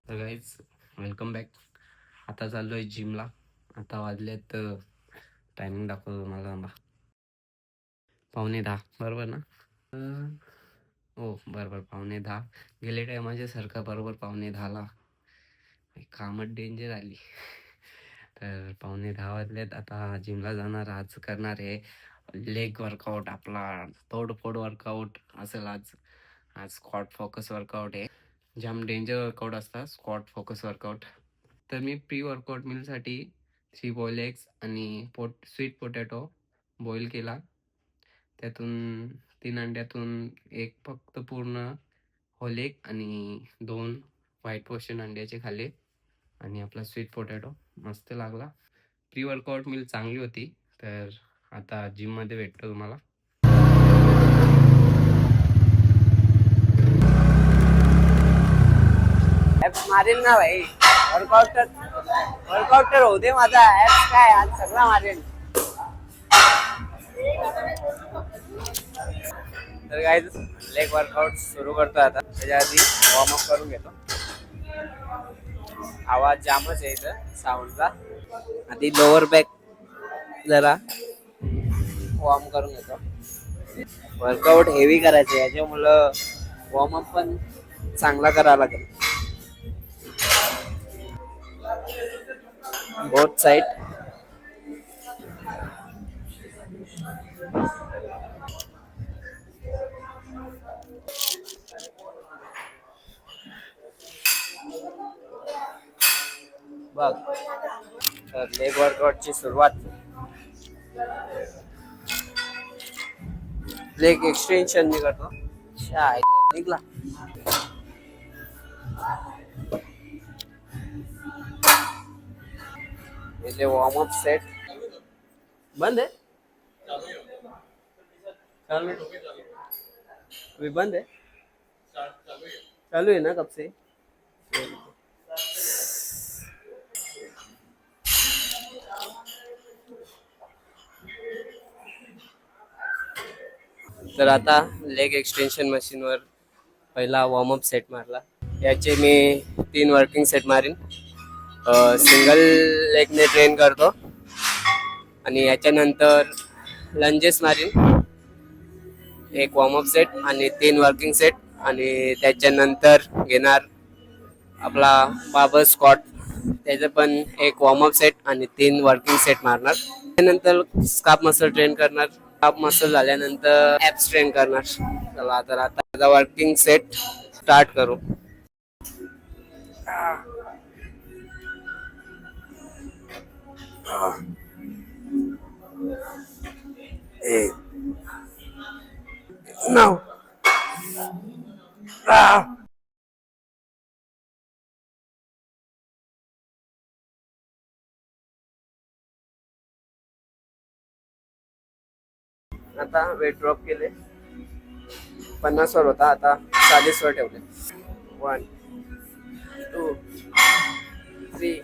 तर guys welcome back. आता चाललो आहे जिमला. आता वाजलेत टायमिंग दाखवतो मला थांबा. 9:45 बरोबर ना? हो बरोबर 9:45. गेले टायमाच्या सारखा बरोबर 9:45ला. कामच डेंजर आली. तर 9:45 वाजलेत. आता जिमला जाणार. आज करणार आहे लेग वर्कआउट. आपला तोडफोड वर्कआउट असेल आज. आज स्क्वॉट फोकस वर्कआउट आहे. जाम डेंजर वर्कआउट असतात स्क्वॉट फोकस वर्कआउट. तर मी प्री वर्कआउट मीलसाठी 3 बॉईल एग्स आणि स्वीट पोटॅटो बॉईल केला. त्यातून 3 अंड्यातून एक फक्त पूर्ण होल एग आणि 2 व्हाईट पोर्शन अंड्याचे खाल्ले आणि आपला स्वीट पोटॅटो मस्त लागला. प्री वर्कआउट मील चांगली होती. तर आता जिममध्ये भेटतो तुम्हाला. ऍप्स मारेल ना भाई. वर्कआउट तर होते माझा. ऍप्स काय आज सगळा मारेल. तर काय लेग वर्कआउट सुरू करतो आता. त्याच्या आधी वॉर्मअप करून घेतो. आवाज जामच आहे इथं साऊंडचा. आधी लोअर बॅक जरा वॉर्म करून घेतो. वर्कआउट हेवी करायचं याच्यामुळं वॉर्मअप पण चांगला करावा लागेल. Both side. बघ तर लेग वर्कआउटची सुरुवात. लेग एक्सटेन्शन मी करतो. निघला. पहिले वॉर्मअप सेट. बंद है. चालू अभी बंद है. चालू है ना कब से. तर आता लेग एक्सटेन्शन मशीनवर पहिला वॉर्मअप सेट मारला. याचे मी 3 वर्किंग सेट मारीन. सिंगल लेगने ट्रेन करतो आणि याच्यानंतर लंजेस मारीन. एक वॉर्मअप सेट आणि 3 वर्किंग सेट आणि त्याच्यानंतर घेणार आपला बाबर स्क्वॉट. त्याचं पण एक वॉर्मअप सेट आणि 3 वर्किंग सेट मारणार. त्यानंतर स्काफ मसल ट्रेन करणार. स्काफ मसल झाल्यानंतर ॲप्स ट्रेन करणार. चला तर आता वर्किंग सेट स्टार्ट करू. Now. आता वेट ड्रॉप केले. 50 वर होता, आता 40 वर ठेवले. 1 2 3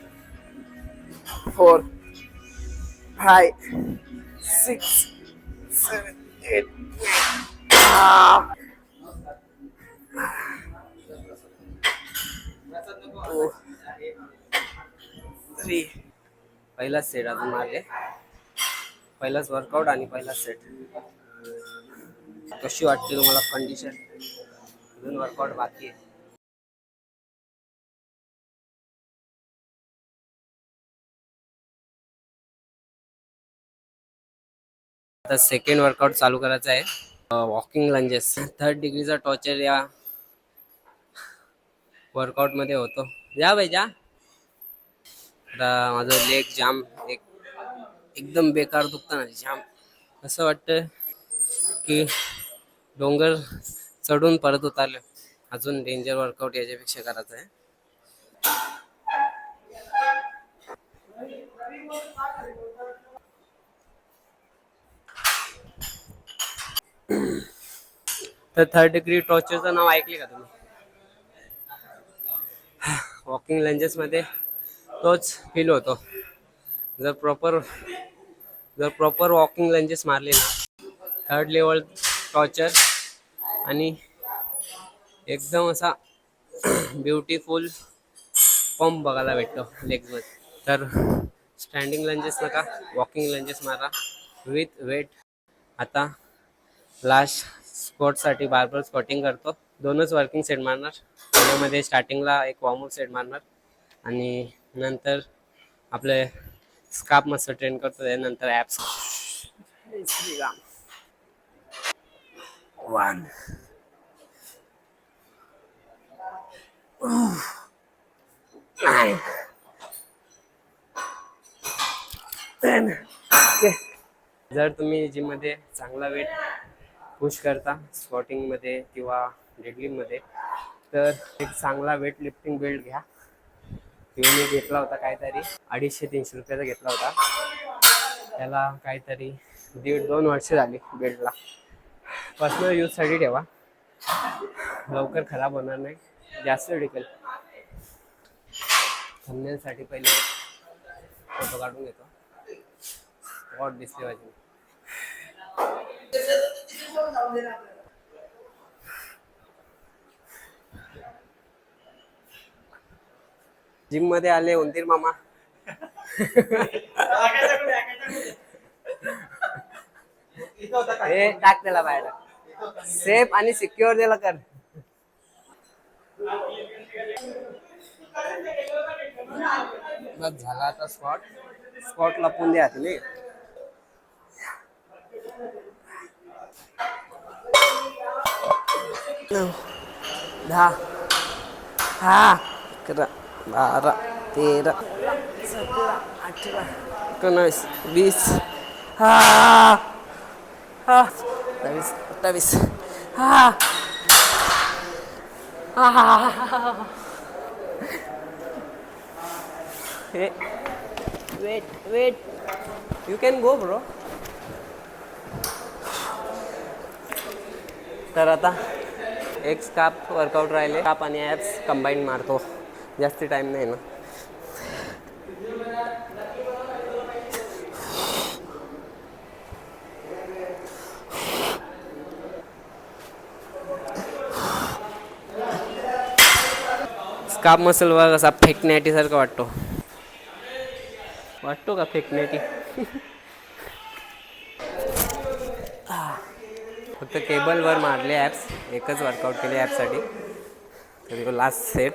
4 5 6 7 8 2 3. पहिला सेट अजून मारले. पहिलाच वर्कआउट आणि पहिला सेट. कशी वाटते तुम्हाला कंडिशन. अजून वर्कआउट बाकी आहे. आता सेकंड वर्कआउट चालू करायचं आहे. वॉकिंग लंजेस 3rd डिग्रीचा टॉर्चर या वर्कआउट मध्ये होतो. जा भाई जा. आता माझं लेग जाम एकदम बेकार दुखतं ना जाम. असं वाटतं की डोंगर चढून परत उतरले. अजून डेंजर वर्कआउट याच्यापेक्षा करायचं आहे. तर 3rd डिग्री टॉर्चरचं नाव ऐकले का तुम्ही. वॉकिंग लंजेस मध्ये तोच फील होतो. जर प्रॉपर वॉकिंग लंजेस मारले ना 3rd लेवल टॉर्चर आणि एकदम असा ब्युटिफुल पंप बघायला भेटतो लेग्समध्ये. तर स्टँडिंग लंजेस नका, वॉकिंग लंजेस मारा विथ वेट. आता लास्ट स्क्वॉटसाठी बार्बल स्क्वॉटिंग करतो. दोनच वर्किंग सेट मारणार. त्याच्यामध्ये स्टार्टिंगला एक वॉर्मअप सेट मारणार आणि नंतर आपले स्काप मस्त ट्रेन करतो. त्यानंतर ॲप्स. 1 9 10. ओके. जर तुम्ही जिममध्ये चांगला वेट पुश करता स्क्वॉटिंगमध्ये किंवा डेडलिफ्टमध्ये, तर एक चांगला वेट लिफ्टिंग बेल्ट घ्या. मी घेतला होता काहीतरी 250-300 रुपयाचा घेतला होता. त्याला काहीतरी 1.5-2 वर्ष झाली बेल्टला. पर्सनल यूजसाठी ठेवा, लवकर खराब होणार नाही, जास्त टिकेल. थंबनेलसाठी पहिले फोटो काढून घेतो. स्पॉट दिसले पाहिजे. जिम मध्ये आले उंदीर मामा. हे टाक त्याला बाहेर. सेफ आणि सिक्युअर त्याला कर. बस झाला आता स्पॉट लपून द्या तुम्ही. नऊ, 10, 11, 12, 13, 17, 18, 19, 20, 27, 28. Hey, wait. You can go, bro. तर आता एक स्काप वर्कआउट राहिले. स्काप आणि ॲप्स कंबाईन मारतो. जास्त टाइम नाही ना. स्काप मसल बघ असा फेकण्यासारखा वाटतो का फेकण्याटी. फक्त केबलवर मारले ॲप्स. एकच वर्कआउट केले ॲपसाठी. तर लास्ट सेट.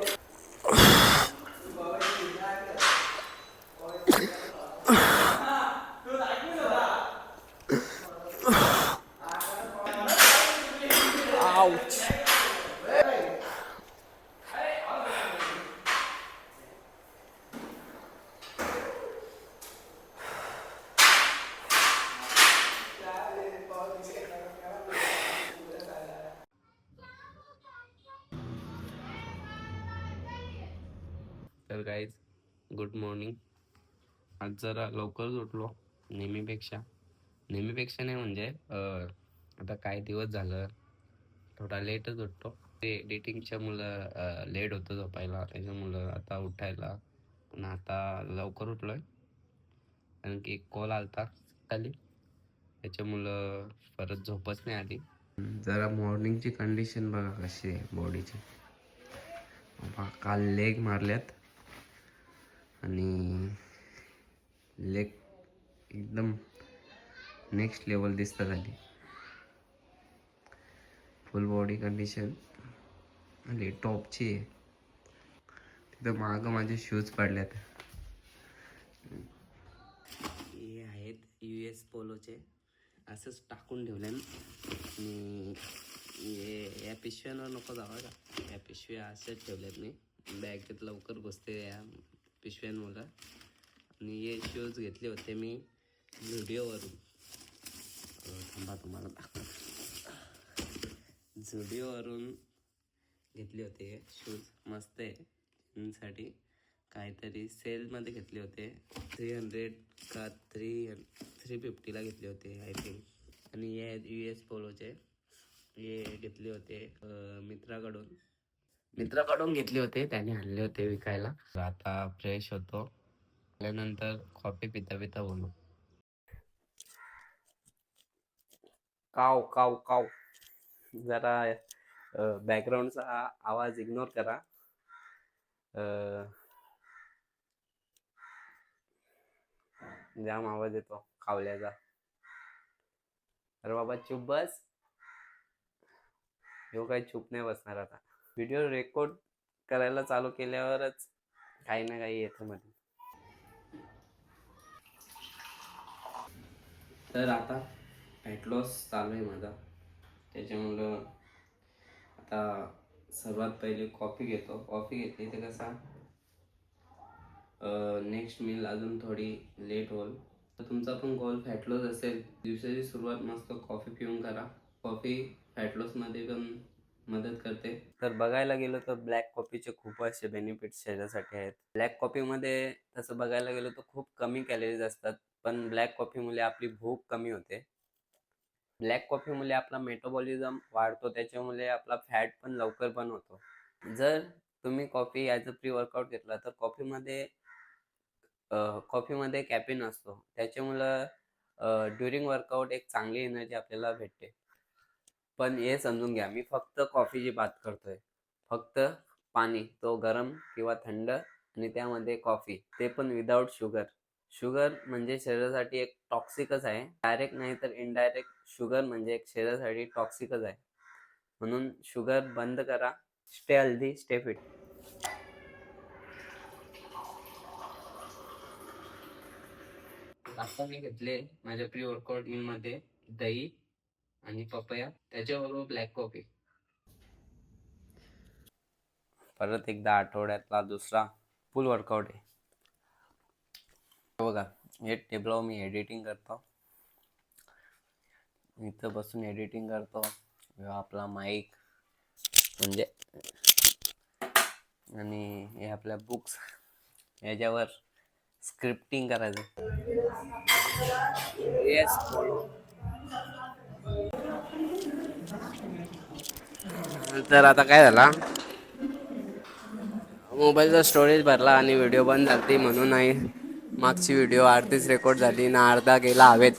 आउच. तर गाईज गुड मॉर्निंग. आज जरा लवकरच उठलो नेहमीपेक्षा नाही म्हणजे आता काही दिवस झालं थोडा लेटच उठतो. ते एडिटिंगच्या मुलं लेट होतं झोपायला, त्याच्यामुळं आता उठायला. पण आता लवकर उठलोय कारण की एक कॉल आलता खाली, त्याच्यामुळं परत झोपच नाही आली. जरा मॉर्निंगची कंडिशन बघा कशी आहे बॉडीची. काल लेग मारल्यात आणि लेग एकदम नेक्स्ट लेवल दिसतं झाली. फुल बॉडी कंडिशन आणि टॉपची आहे. तिथं मागं माझे शूज पडल्यात. हे आहेत US पोलोचे. असंच टाकून ठेवले आणि या पिशव्यांवर नको जावा का. या पिशव्या असेच ठेवल्यात मी. बॅगेत लवकर घुसते या पिशव्यांमुळं. आणि हे शूज घेतले होते मी झुडिओवरून. थांबा तुम्हाला दाखवतो. झुडिओवरून घेतले होते शूज. मस्त आहे. साठी काहीतरी सेलमध्ये घेतले होते. 300 का 350ला घेतले होते आय थिंक. आणि हे US पोलोचे हे घेतले होते मित्राकडून घेतले होते. त्याने आणले होते विकायला. आता फ्रेश होतो. त्यानंतर कॉफी पिता बोलू. काव जरा बॅकग्राऊंडचा आवाज इग्नोर करा. जाम आवाज येतो कावल्याचा. अरे बाबा चुप बस. ह्यो काही चुप नाही बसणार आता. व्हिडिओ रेकॉर्ड करायला चालू केल्यावरच काही ना काही येतं मध्ये. तर आता फॅट लॉस चालू आहे माझा, त्याच्यामुळं आता सर्वात पहिले कॉफी घेतो. कॉफी घेतली तर कसा नेक्स्ट मील अजून थोडी लेट होईल. तर तुमचा पण गोल फॅट लॉस असेल, दिवसाची सुरुवात मस्त कॉफी पिऊन करा. कॉफी फॅट लॉसमध्ये पण मदत करते. तर बघायला गेलो तर ब्लॅक कॉफीचे खूप असे बेनिफिट्स शरीरासाठी आहेत. ब्लॅक कॉफीमध्ये तसं बघायला गेलो तर खूप कमी कॅलरीज असतात, पण ब्लॅक कॉफीमुळे आपली भूक कमी होते. ब्लॅक कॉफीमुळे आपला मेटाबॉलिझम वाढतो, त्याच्यामुळे आपला फॅट पण लवकर बर्न होतो. जर तुम्ही coffee as a pre workout घेतला तर कॉफीमध्ये कॅफीन असतो, त्याच्यामुळं ड्युरिंग वर्कआउट एक चांगली एनर्जी आपल्याला भेटते. पण हे समजून घ्या, मी फक्त कॉफीची बात करतोय. फक्त पाणी, तो गरम किंवा थंड, आणि त्यामध्ये कॉफी, ते पण विदाऊट शुगर. शुगर म्हणजे शरीरासाठी एक टॉक्सिकच आहे. डायरेक्ट नाही तर इनडायरेक्ट शुगर म्हणजे एक शरीरासाठी टॉक्सिकच आहे. म्हणून शुगर बंद करा. Stay healthy, stay fit. आता मी घेतले माझ्या प्री वर्कआउट मध्ये दही आणि पपया, त्याच्याबरोबर ब्लॅक कॉफी. परत एकदा आठवड्यातला दुसरा फुल वर्कआउट आहे. बघा, हे टेबलावर मी एडिटिंग करतो, इथं बसून एडिटिंग करतो. आपला माईक म्हणजे, आणि हे आपल्या बुक्स, याच्यावर स्क्रिप्टिंग करायचं. येस. तर आता काय झाला, मोबाईलचा स्टोरेज भरला आणि व्हिडिओ बंद झाली, म्हणून नाही मागची व्हिडिओ अर्धीच रेकॉर्ड झाली ना, अर्धा गेला हवेत.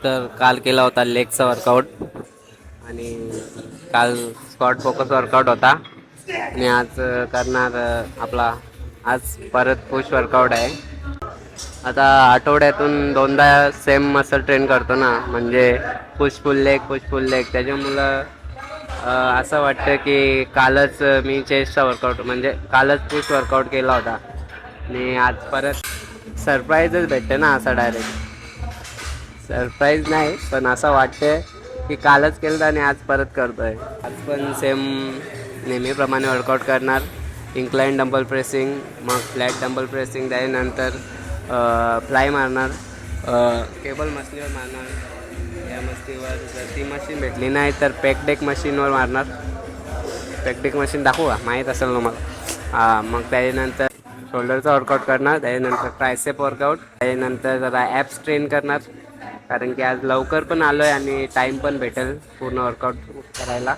तर काल केला होता लेगचा वर्कआउट, आणि काल स्क्वॉट फोकस वर्कआउट होता, आणि आज करणार आपला आज परत पुश वर्कआउट आहे. आता आठवड्यातून 2दा सेम मसल ट्रेन करतो ना, म्हणजे पुश फुल लेग. त्याच्यामुळं असं वाटतं की कालच मी चेस्टचा वर्कआउट, म्हणजे कालच पुश वर्कआउट केला होता, आणि आज परत सरप्राईजच भेटते ना. असा डायरेक्ट सरप्राईज नाही, पण असं वाटतं की कालच केलं आणि आज परत करतोय. आज पण सेम नेहमीप्रमाणे वर्कआउट करणार. इन्क्लाइन डंबल प्रेसिंग, मग फ्लॅट डंबल प्रेसिंग, त्यानंतर फ्लाय मारणार, केबल मशीनवर मारणार. या मशीनवर जर ती मशीन भेटली नाही तर पेकडेक मशीनवर मारणार. पेकडेक मशीन दाखवू का, माहीत असेल तुम्हाला. मग त्याच्यानंतर शोल्डरचा वर्कआउट करणार, त्याच्यानंतर ट्रायसेप वर्कआउट, त्याच्यानंतर जरा ॲप्स ट्रेन करणार, कारण की आज लवकर पण आलो आहे आणि टाईम पण भेटेल पूर्ण वर्कआउट करायला.